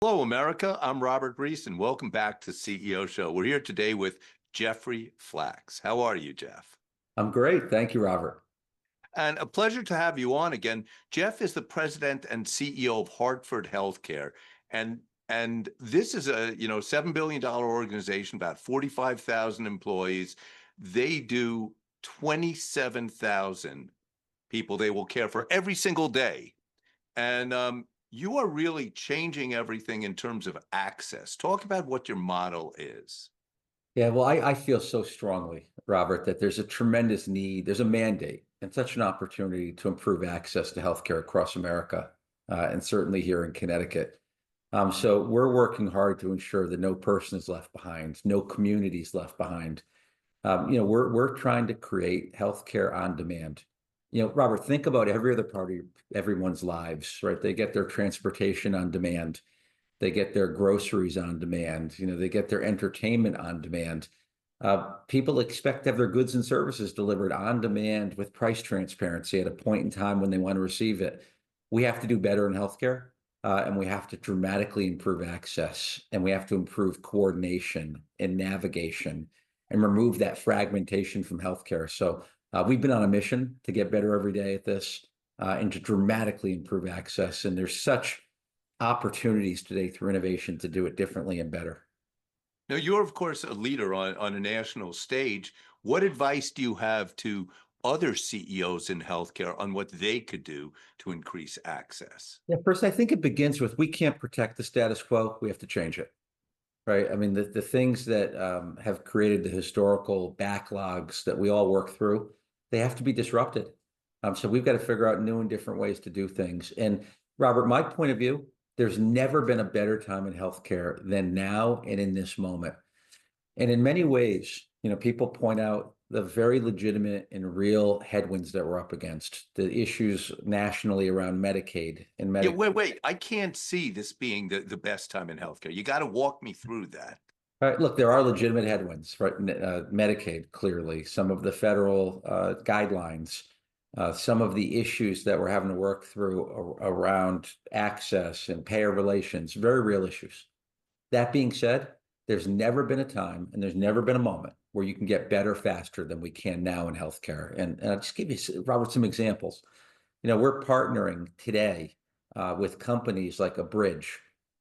Hello, America. I'm Robert Reese, and welcome back to CEO Show. We're here today with Jeffrey Flaks. How are you, Jeff? I'm great. Thank you, Robert. And a pleasure to have you on again. Jeff is the president and CEO of Hartford HealthCare, and this is a $7 billion organization, about 45,000 employees. They do 27,000 people they will care for every single day. And you are really changing everything in terms of access. Talk about what your model is. Yeah, well, I feel so strongly, Robert, that there's a tremendous need, there's a mandate and such an opportunity to improve access to healthcare across America, and certainly here in Connecticut. So we're working hard to ensure that no person is left behind, no community is left behind. We're trying to create healthcare on demand. Robert, think about every other part of everyone's lives, right? They get their transportation on demand. They get their groceries on demand. They get their entertainment on demand. People expect to have their goods and services delivered on demand with price transparency at a point in time when they want to receive it. We have to do better in healthcare, and we have to dramatically improve access, and we have to improve coordination and navigation and remove that fragmentation from healthcare. So we've been on a mission to get better every day at this, and to dramatically improve access. And there's such opportunities today through innovation to do it differently and better. Now, you're, of course, a leader on a national stage. What advice do you have to other CEOs in healthcare on what they could do to increase access? Yeah, first, I think it begins with we can't protect the status quo. We have to change it, right? I mean, the things that have created the historical backlogs that we all work through, they have to be disrupted. So we've got to figure out new and different ways to do things. And Robert, my point of view, there's never been a better time in healthcare than now and in this moment. And in many ways, people point out the very legitimate and real headwinds that we're up against, the issues nationally around Medicaid and Yeah, Medicare. wait. I can't see this being the best time in healthcare. You got to walk me through that. All right, look, there are legitimate headwinds, right? Medicaid, clearly, some of the federal guidelines, some of the issues that we're having to work through around access and payer relations, very real issues. That being said, there's never been a time and there's never been a moment where you can get better faster than we can now in healthcare. And I'll just give you, Robert, some examples. We're partnering today with companies like a Bridge,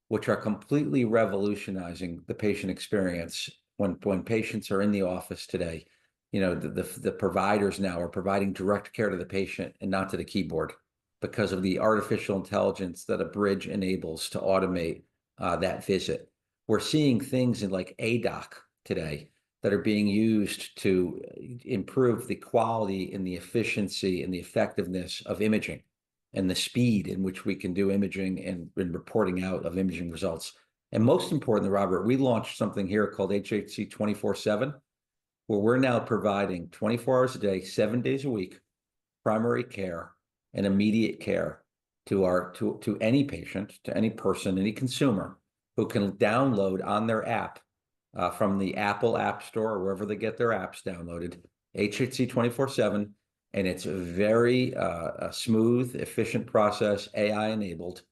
which are completely revolutionizing the patient experience when patients are in the office today. The providers now are providing direct care to the patient and not to the keyboard because of the artificial intelligence that a Bridge enables to automate that visit. We're seeing things in like ADOC today that are being used to improve the quality and the efficiency and the effectiveness of imaging and the speed in which we can do imaging and reporting out of imaging results. And most importantly, Robert, we launched something here called HHC 24/7, where we're now providing 24 hours a day, 7 days a week, primary care and immediate care to any patient, to any person, any consumer who can download on their app, from the Apple App Store or wherever they get their apps downloaded, HHC 24/7, and it's a very smooth, efficient process, AI enabled,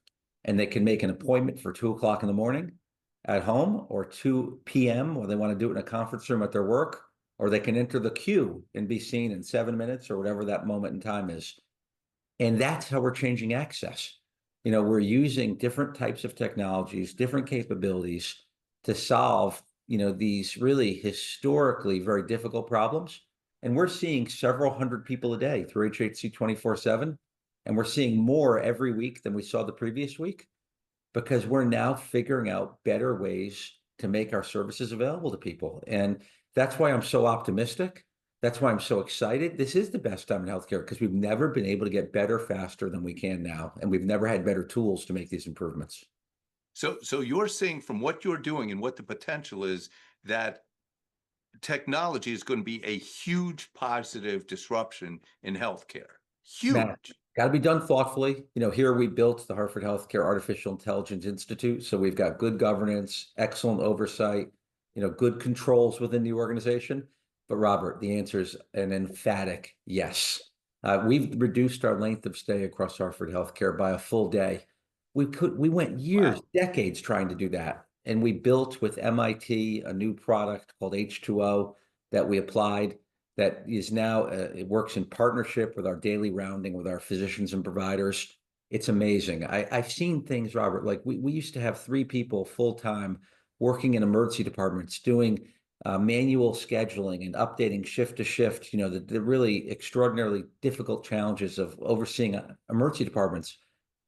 and they can make an appointment for 2 o'clock in the morning at home or 2 p.m. or they want to do it in a conference room at their work, or they can enter the queue and be seen in 7 minutes or whatever that moment in time is. And that's how we're changing access. We're using different types of technologies, different capabilities to solve, these really historically very difficult problems. And we're seeing several hundred people a day through HHC 24/7. And we're seeing more every week than we saw the previous week because we're now figuring out better ways to make our services available to people. And that's why I'm so optimistic. That's why I'm so excited. This is the best time in healthcare because we've never been able to get better faster than we can now. And we've never had better tools to make these improvements. So you're saying from what you're doing and what the potential is that technology is going to be a huge positive disruption in healthcare. Matt, Huge. got to be done thoughtfully. Here we built the Hartford HealthCare Artificial Intelligence Institute. So we've got good governance, excellent oversight, good controls within the organization. But Robert, the answer is an emphatic yes. We've reduced our length of stay across Hartford HealthCare by a full day. we went years, Wow. decades trying to do that. And we built with MIT a new product called H2O that we applied that is now, it works in partnership with our daily rounding with our physicians and providers. It's amazing. I've seen things, Robert, like we used to have 3 people full-time working in emergency departments doing manual scheduling and updating shift to shift, the really extraordinarily difficult challenges of overseeing emergency departments.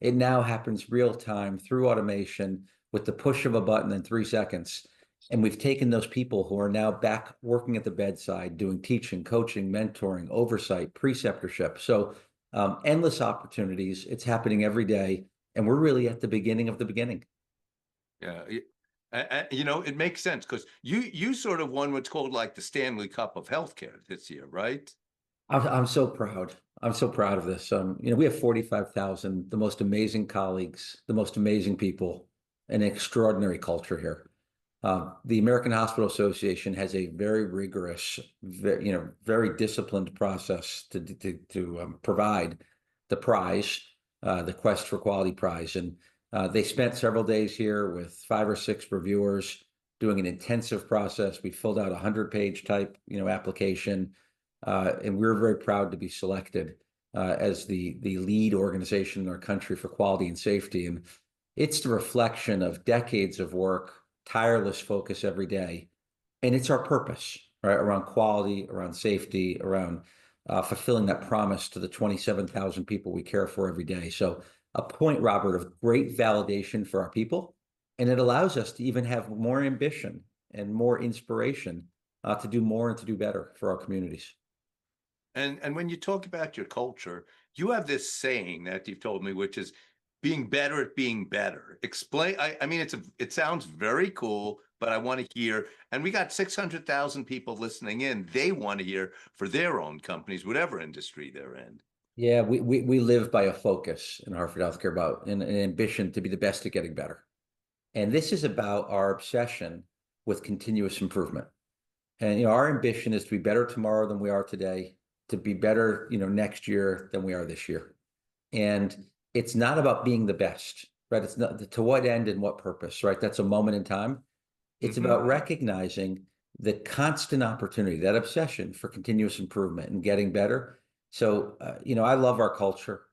It now happens real time through automation with the push of a button in 3 seconds. And we've taken those people who are now back working at the bedside, doing teaching, coaching, mentoring, oversight, preceptorship. So endless opportunities. It's happening every day. And we're really at the beginning of the beginning. Yeah. It makes sense because you sort of won what's called like the Stanley Cup of healthcare this year, right? I'm so proud. I'm so proud of this. We have 45,000, the most amazing colleagues, the most amazing people, an extraordinary culture here. The American Hospital Association has a very rigorous, very disciplined process to provide the prize, the Quest for Quality prize, and they spent several days here with 5 or 6 reviewers doing an intensive process. We filled out a 100-page type, application, and we're very proud to be selected as the lead organization in our country for quality and safety. And it's the reflection of decades of work, tireless focus every day. And it's our purpose, right? Around quality, around safety, around fulfilling that promise to the 27,000 people we care for every day. So a point, Robert, of great validation for our people. And it allows us to even have more ambition and more inspiration to do more and to do better for our communities. And when you talk about your culture, you have this saying that you've told me, which is being better at being better. Explain. I mean, it sounds very cool, but I want to hear. And we got 600,000 people listening in. They want to hear for their own companies, whatever industry they're in. Yeah, we live by a focus in Hartford HealthCare about an ambition to be the best at getting better. And this is about our obsession with continuous improvement. And our ambition is to be better tomorrow than we are today, to be better, next year than we are this year. And it's not about being the best, right? It's not to what end and what purpose, right? That's a moment in time. It's Hmm. about recognizing the constant opportunity, that obsession for continuous improvement and getting better. So, I love our culture.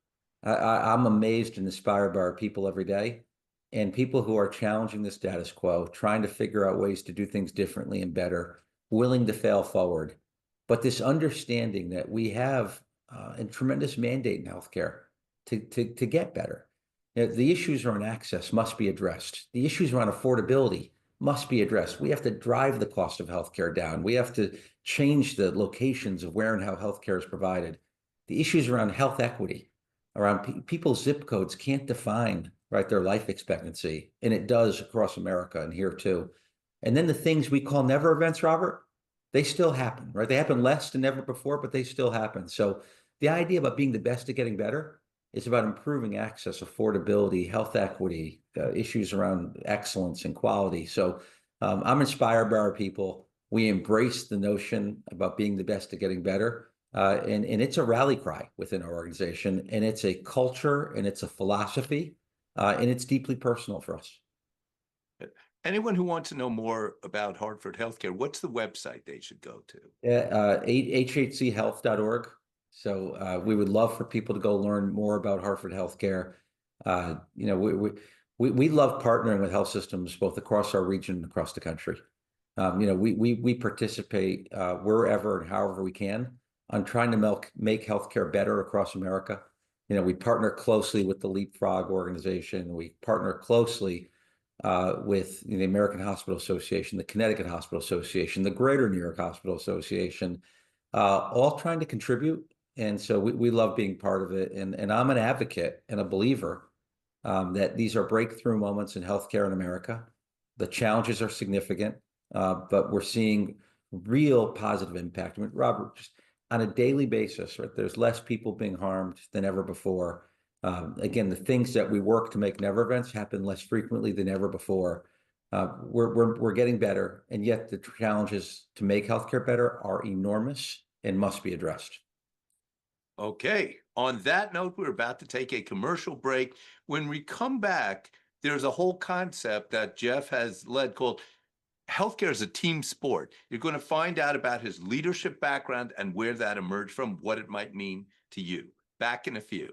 I'm amazed and inspired by our people every day, and people who are challenging the status quo, trying to figure out ways to do things differently and better, willing to fail forward. But this understanding that we have a tremendous mandate in healthcare to get better. The issues around access must be addressed. The issues around affordability must be addressed. We have to drive the cost of healthcare down. We have to change the locations of where and how healthcare is provided. The issues around health equity, around people's zip codes can't define, right, their life expectancy, and it does across America and here too. And then the things we call never events, Robert, they still happen, right? They happen less than ever before, but they still happen. So the idea about being the best at getting better is about improving access, affordability, health equity, issues around excellence and quality. So I'm inspired by our people. We embrace the notion about being the best at getting better. And it's a rally cry within our organization, and it's a culture, and it's a philosophy, and it's deeply personal for us. Anyone who wants to know more about Hartford Healthcare, what's the website they should go to? HHChealth.org. So we would love for people to go learn more about Hartford Healthcare. We love partnering with health systems both across our region and across the country. We participate wherever and however we can on trying to make healthcare better across America. We partner closely with the Leapfrog organization. We partner closely with the American Hospital Association, the Connecticut Hospital Association, the Greater New York Hospital Association, all trying to contribute. And so we love being part of it. And I'm an advocate and a believer that these are breakthrough moments in healthcare in America. The challenges are significant, but we're seeing real positive impact. I mean, Robert, just on a daily basis, right? There's less people being harmed than ever before. Again, the things that we work to make never events happen less frequently than ever before. We're getting better, and yet the challenges to make healthcare better are enormous and must be addressed. Okay. On that note, we're about to take a commercial break. When we come back, there's a whole concept that Jeff has led called healthcare is a team sport. You're going to find out about his leadership background and where that emerged from, what it might mean to you. Back in a few.